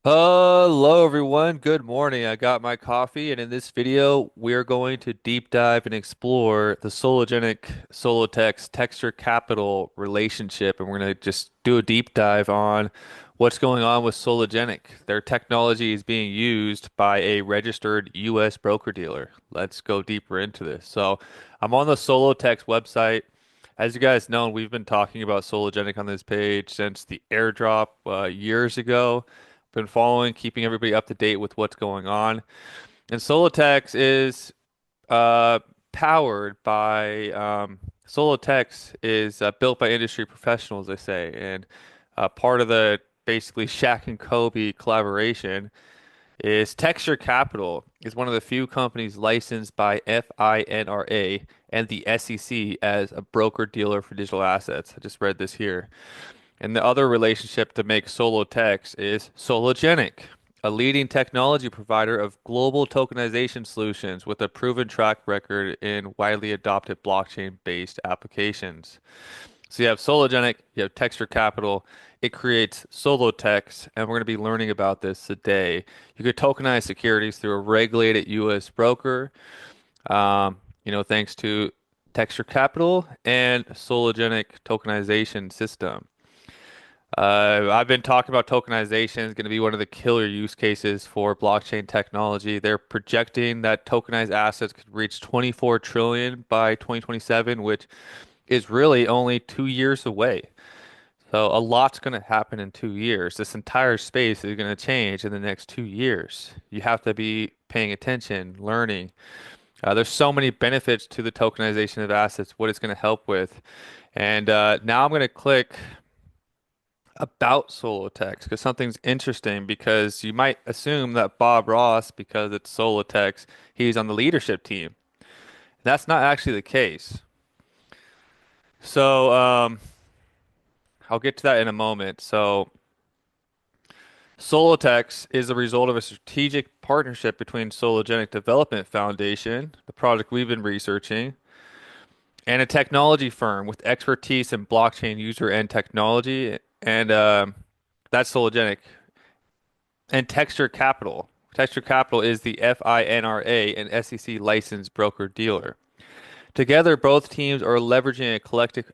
Hello everyone, good morning. I got my coffee and in this video we're going to deep dive and explore the Sologenic SoloTex Texture Capital relationship, and we're going to just do a deep dive on what's going on with Sologenic. Their technology is being used by a registered US broker-dealer. Let's go deeper into this. So I'm on the SoloTex website. As you guys know, we've been talking about Sologenic on this page since the airdrop years ago. Been following, keeping everybody up to date with what's going on. And SoloTex is uh, powered by SoloTex is built by industry professionals, they say, and part of the basically Shaq and Kobe collaboration is Texture Capital is one of the few companies licensed by FINRA and the SEC as a broker dealer for digital assets. I just read this here. And the other relationship to make SoloTex is Sologenic, a leading technology provider of global tokenization solutions with a proven track record in widely adopted blockchain-based applications. So you have Sologenic, you have Texture Capital, it creates SoloTex, and we're going to be learning about this today. You could tokenize securities through a regulated US broker, thanks to Texture Capital and Sologenic tokenization system. I've been talking about tokenization is going to be one of the killer use cases for blockchain technology. They're projecting that tokenized assets could reach 24 trillion by 2027, which is really only 2 years away. So a lot's going to happen in 2 years. This entire space is going to change in the next 2 years. You have to be paying attention, learning. There's so many benefits to the tokenization of assets, what it's going to help with. And now I'm going to click about SoloTex because something's interesting because you might assume that Bob Ross, because it's SoloTex, he's on the leadership team. That's not actually the case. So I'll get to that in a moment. So SoloTex is the result of a strategic partnership between Sologenic Development Foundation, the project we've been researching, and a technology firm with expertise in blockchain user end technology, and that's Sologenic. And Texture Capital. Texture Capital is the FINRA and SEC licensed broker dealer. Together, both teams are leveraging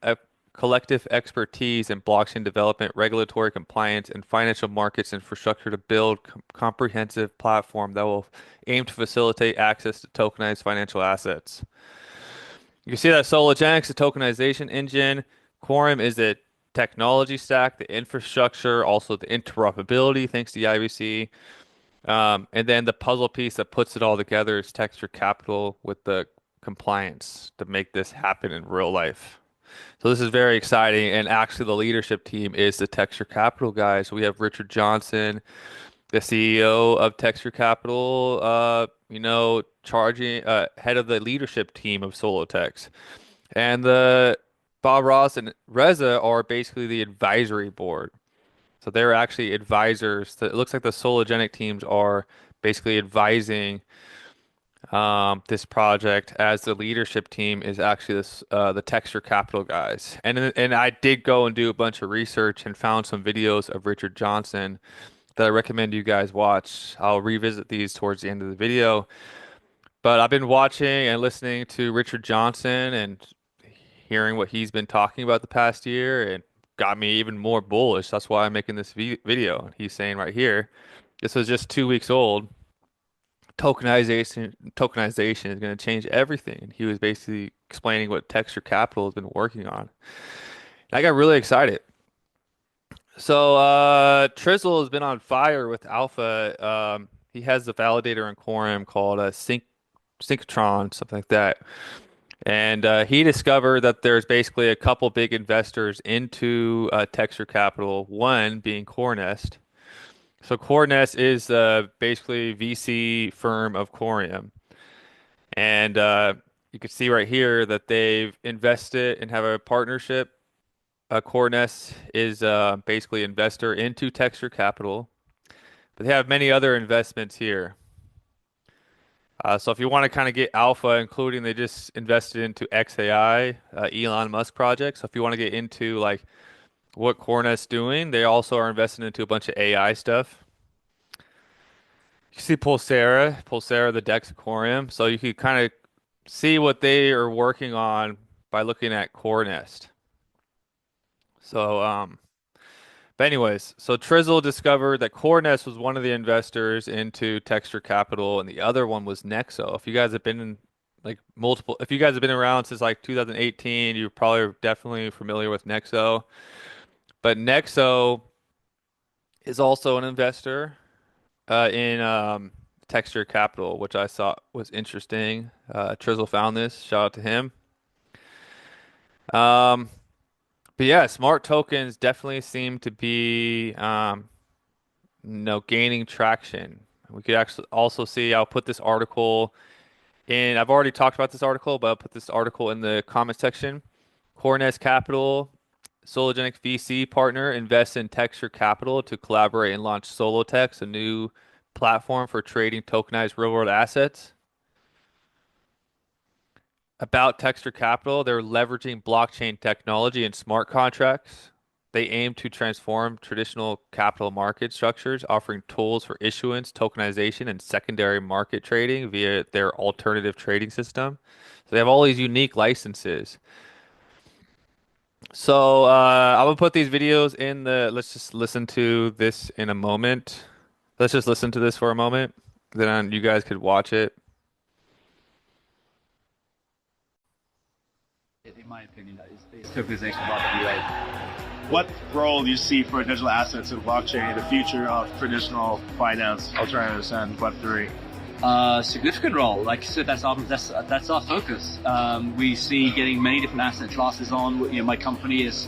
a collective expertise in blockchain development, regulatory compliance, and financial markets infrastructure to build comprehensive platform that will aim to facilitate access to tokenized financial assets. You can see that Sologenic's a tokenization engine. Coreum is a technology stack, the infrastructure, also the interoperability, thanks to the IBC. And then the puzzle piece that puts it all together is Texture Capital with the compliance to make this happen in real life. So this is very exciting. And actually, the leadership team is the Texture Capital guys. We have Richard Johnson, the CEO of Texture Capital, charging head of the leadership team of SoloTex. And the Bob Ross and Reza are basically the advisory board. So they're actually advisors. It looks like the Sologenic teams are basically advising this project as the leadership team is actually the Texture Capital guys. And I did go and do a bunch of research and found some videos of Richard Johnson that I recommend you guys watch. I'll revisit these towards the end of the video. But I've been watching and listening to Richard Johnson and hearing what he's been talking about the past year and got me even more bullish. That's why I'm making this video. He's saying right here, this was just 2 weeks old. Tokenization is going to change everything. And he was basically explaining what Texture Capital has been working on. And I got really excited. So Trizzle has been on fire with Alpha. He has the validator in Coreum called Synctron, something like that. And he discovered that there's basically a couple big investors into Texture Capital, one being CoreNest. So CoreNest is basically VC firm of Coreum. And you can see right here that they've invested and have a partnership. CoreNest is basically investor into Texture Capital, but they have many other investments here. So if you want to kind of get alpha, including they just invested into XAI, Elon Musk project. So if you want to get into like what CoreNest's doing, they also are investing into a bunch of AI stuff. You see Pulsera, the Dex of Coreum. So you could kind of see what they are working on by looking at Core Nest. So, but anyways, so Trizzle discovered that Core Nest was one of the investors into Texture Capital, and the other one was Nexo. If you guys have been in if you guys have been around since like 2018, you're probably definitely familiar with Nexo. But Nexo is also an investor in Texture Capital, which I thought was interesting. Trizzle found this. Shout out to him. Um, but yeah, smart tokens definitely seem to be gaining traction. We could actually also see. I'll put this article in. I've already talked about this article, but I'll put this article in the comment section. Cornest Capital, Sologenic VC partner, invests in Texture Capital to collaborate and launch SoloTex, a new platform for trading tokenized real-world assets. About Texture Capital, they're leveraging blockchain technology and smart contracts. They aim to transform traditional capital market structures, offering tools for issuance, tokenization, and secondary market trading via their alternative trading system. So they have all these unique licenses. So I'm gonna put these videos in the. Let's just listen to this in a moment. Let's just listen to this for a moment. Then you guys could watch it. In my opinion, is tokenization of RWA. What role do you see for digital assets in blockchain in the future of traditional finance, alternatives, and Web3? Significant role. Like I said, that's our focus. We see getting many different asset classes on. You know, my company is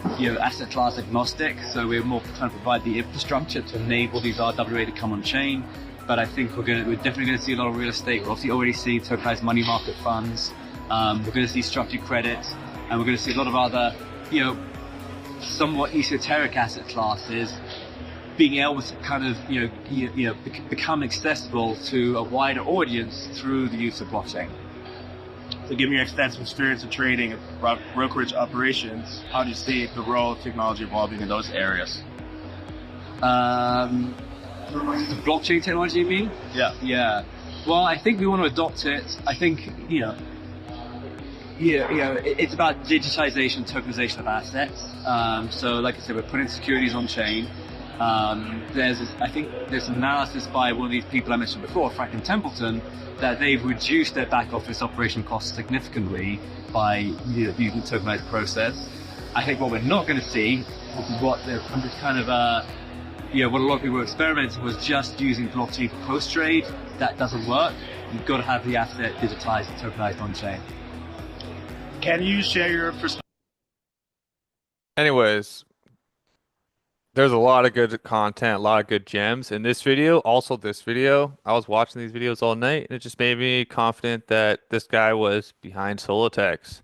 asset class agnostic, so we're more trying to provide the infrastructure to enable these RWA to come on chain. But I think we're definitely going to see a lot of real estate. We're obviously already seeing tokenized money market funds. We're going to see structured credit, and we're going to see a lot of other, somewhat esoteric asset classes being able to kind of, become accessible to a wider audience through the use of blockchain. So given your extensive experience in trading and brokerage operations, how do you see the role of technology evolving in those areas? The blockchain technology, you mean? Yeah. Yeah. Well, I think we want to adopt it. I think, it's about digitization, tokenization of assets. So like I said, we're putting securities on chain. I think there's an analysis by one of these people I mentioned before, Frank and Templeton, that they've reduced their back office operation costs significantly by using the tokenized process. I think what we're not going to see, which is what what a lot of people were experimenting, was just using blockchain for post-trade. That doesn't work. You've got to have the asset digitized and tokenized on chain. Can you share your perspective? Anyways, there's a lot of good content, a lot of good gems in this video. Also, this video, I was watching these videos all night, and it just made me confident that this guy was behind SoloTex.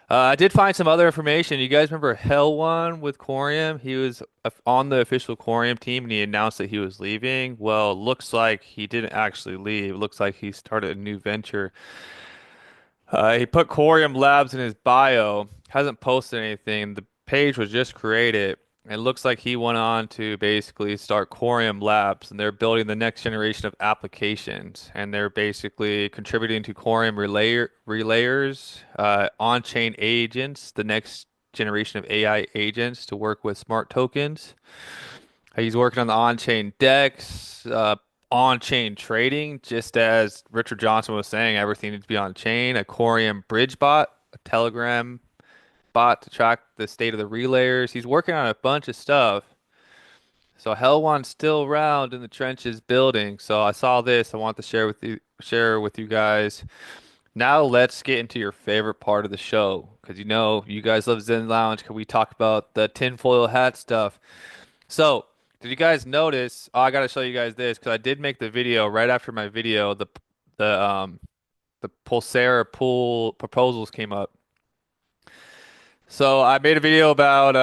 I did find some other information. You guys remember Hell One with Coreum? He was on the official Coreum team, and he announced that he was leaving. Well, looks like he didn't actually leave. Looks like he started a new venture. He put Coreum Labs in his bio, hasn't posted anything. The page was just created. It looks like he went on to basically start Coreum Labs, and they're building the next generation of applications. And they're basically contributing to Coreum relayers, on-chain agents, the next generation of AI agents to work with smart tokens. He's working on the on-chain DEX, on-chain trading, just as Richard Johnson was saying, everything needs to be on-chain. A Coreum bridge bot, a Telegram bot to track the state of the relayers. He's working on a bunch of stuff. So Hellwan's still around in the trenches building. So I saw this. I want to share with you guys. Now let's get into your favorite part of the show, because you guys love Zen Lounge. Can we talk about the tinfoil hat stuff? So, did you guys notice? Oh, I gotta show you guys this because I did make the video right after my video. The um the Pulsera pool proposals came up. So I made a video about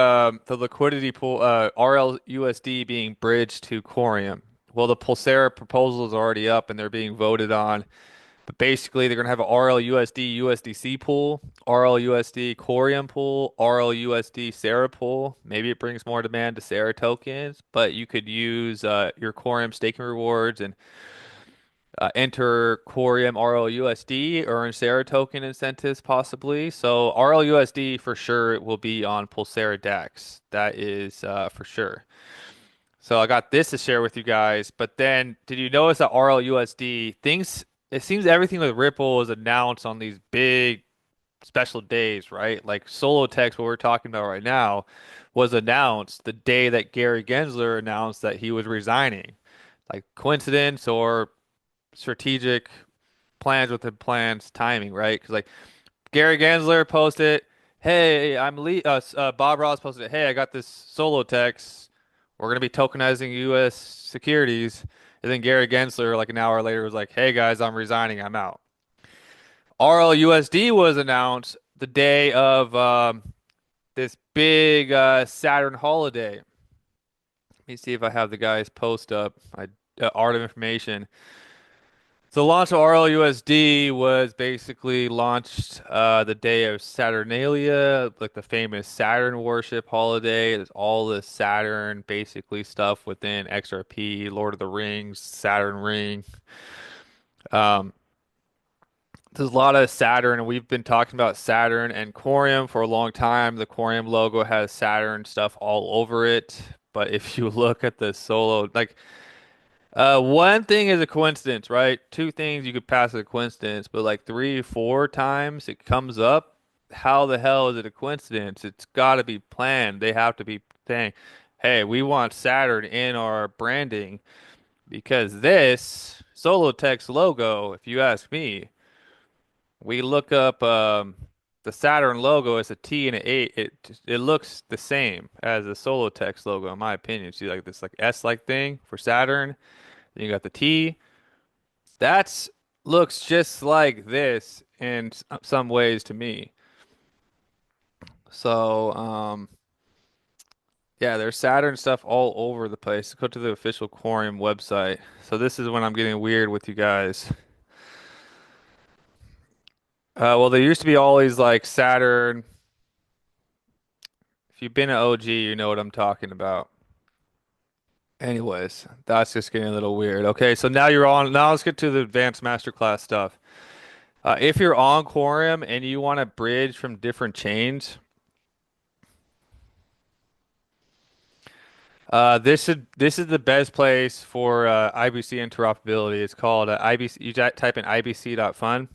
the liquidity pool, RLUSD being bridged to Coreum. Well, the Pulsera proposal is already up and they're being voted on. Basically, they're gonna have a RLUSD USDC pool, RLUSD Coreum pool, RLUSD Sarah pool. Maybe it brings more demand to Sarah tokens, but you could use your Coreum staking rewards and enter Coreum RLUSD, earn Sarah token incentives possibly. So RLUSD for sure will be on Pulsera DEX. That is for sure. So I got this to share with you guys. But then, did you notice that RLUSD things? It seems everything with Ripple is announced on these big special days, right? Like SoloTex, what we're talking about right now, was announced the day that Gary Gensler announced that he was resigning. Like coincidence or strategic plans within plans timing, right? Because like Gary Gensler posted, "Hey, Bob Ross posted, "Hey, I got this solo text. We're gonna be tokenizing U.S. securities." And then Gary Gensler, like an hour later, was like, "Hey guys, I'm resigning. I'm out." RLUSD was announced the day of this big Saturn holiday. Let me see if I have the guys post up. Art of Information. So the launch of RLUSD was basically launched the day of Saturnalia, like the famous Saturn worship holiday. There's all this Saturn basically stuff within XRP, Lord of the Rings, Saturn Ring. Um, there's a lot of Saturn, and we've been talking about Saturn and Coreum for a long time. The Coreum logo has Saturn stuff all over it. But if you look at the solo, like one thing is a coincidence, right? Two things you could pass as a coincidence, but like three, four times it comes up. How the hell is it a coincidence? It's got to be planned. They have to be saying, "Hey, we want Saturn in our branding because this SoloTex logo, if you ask me, we look up the Saturn logo as a T and an 8. It looks the same as the SoloTex logo, in my opinion. See, like this like S-like thing for Saturn. Then you got the T. That's looks just like this in some ways to me. So, yeah, there's Saturn stuff all over the place. Go to the official Quorum website. So this is when I'm getting weird with you guys. Well, there used to be always like Saturn. If you've been an OG, you know what I'm talking about. Anyways, that's just getting a little weird. Okay, so now you're on. Now let's get to the advanced masterclass stuff. If you're on Quorum and you want to bridge from different chains, this is the best place for IBC interoperability. It's called IBC. You type in ibc.fun.fun.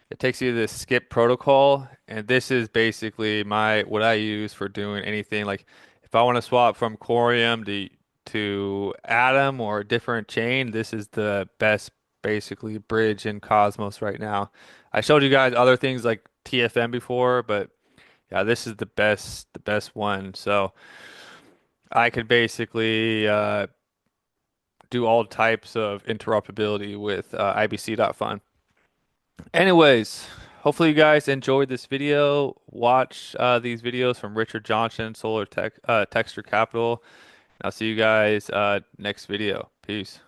It takes you to this skip protocol, and this is basically my what I use for doing anything. Like if I want to swap from Corium to Atom or a different chain, this is the best basically bridge in Cosmos right now. I showed you guys other things like TFM before, but yeah, this is the best one. So I could basically do all types of interoperability with ibc.fun. Anyways, hopefully you guys enjoyed this video. Watch these videos from Richard Johnson, Texture Capital. And I'll see you guys next video. Peace.